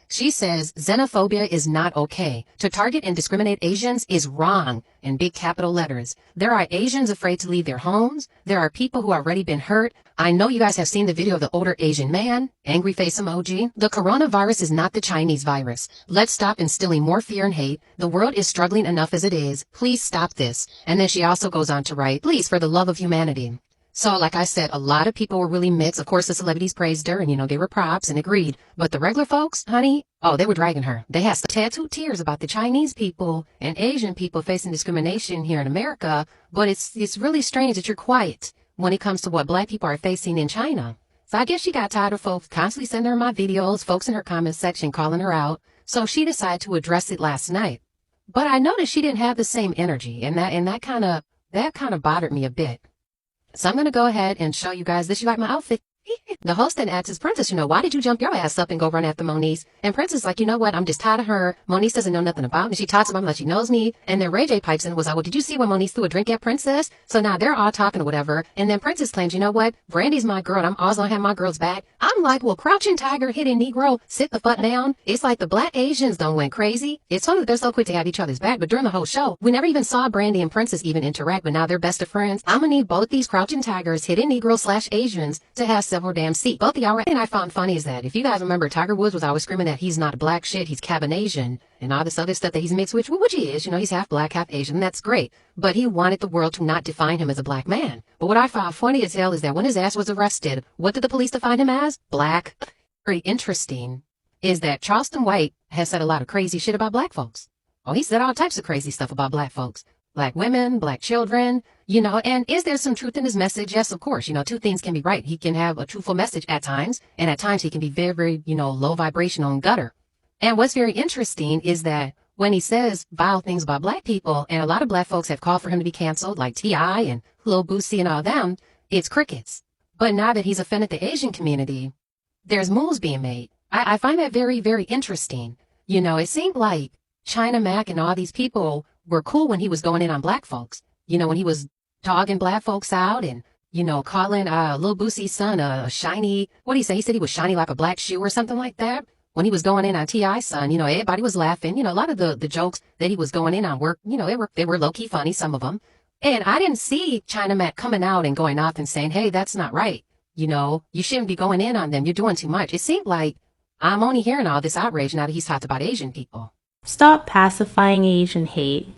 She says xenophobia is not okay. To target and discriminate Asians is wrong, in big capital letters. There are Asians afraid to leave their homes. There are people who have already been hurt. I know you guys have seen the video of the older Asian man, angry face emoji. The coronavirus is not the Chinese virus. Let's stop instilling more fear and hate. The world is struggling enough as it is. Please stop this. And then she also goes on to write, please, for the love of humanity. So, like I said, a lot of people were really mixed. Of course, the celebrities praised her and, gave her props and agreed. But the regular folks, honey, oh, they were dragging her. They had tattooed tears about the Chinese people and Asian people facing discrimination here in America. But it's really strange that you're quiet when it comes to what black people are facing in China. So I guess she got tired of folks constantly sending her my videos, folks in her comment section calling her out. So she decided to address it last night. But I noticed she didn't have the same energy, and that kind of bothered me a bit. So I'm going to go ahead and show you guys this. You like my outfit? The host then asks his Princess, why did you jump your ass up and go run after Moniece? And Princess is like, you know what? I'm just tired of her. Moniece doesn't know nothing about me. She talks about me like she knows me. And then Ray J pipes in and was like, well, did you see when Moniece threw a drink at Princess? So now they're all talking or whatever. And then Princess claims, you know what? Brandy's my girl and I'm always going to have my girls back. I'm like, well, crouching tiger, hidden Negro, sit the fuck down. It's like the black Asians don't went crazy. It's funny that they're so quick to have each other's back. But during the whole show, we never even saw Brandy and Princess even interact. But now they're best of friends. I'm going to need both these crouching tigers, hidden Negro / Asians to have several damn seats. Both of y'all. And I found funny is that if you guys remember, Tiger Woods was always screaming that he's not black shit, he's Cabinasian and all this other stuff that he's mixed with, which he is, he's half black, half Asian, and that's great. But he wanted the world to not define him as a black man. But what I found funny as hell is that when his ass was arrested, what did the police define him as? Black. Very interesting is that Charleston White has said a lot of crazy shit about black folks. Oh, he said all types of crazy stuff about black folks. Black women, black children, and is there some truth in his message? Yes, of course. Two things can be right. He can have a truthful message at times, and at times he can be very, very, low vibrational and gutter. And what's very interesting is that when he says vile things about black people, and a lot of black folks have called for him to be canceled, like T.I. and Lil Boosie and all them, it's crickets. But now that he's offended the Asian community, there's moves being made. I find that very, very interesting. It seemed like China Mac and all these people were cool when he was going in on black folks. When he was dogging black folks out and, calling Lil Boosie's son a shiny, what did he say? He said he was shiny like a black shoe or something like that. When he was going in on T.I.'s son, everybody was laughing. A lot of the jokes that he was going in on were, they were low-key funny, some of them. And I didn't see China Mac coming out and going off and saying, hey, that's not right. You shouldn't be going in on them. You're doing too much. It seemed like I'm only hearing all this outrage now that he's talked about Asian people. Stop pacifying Asian hate.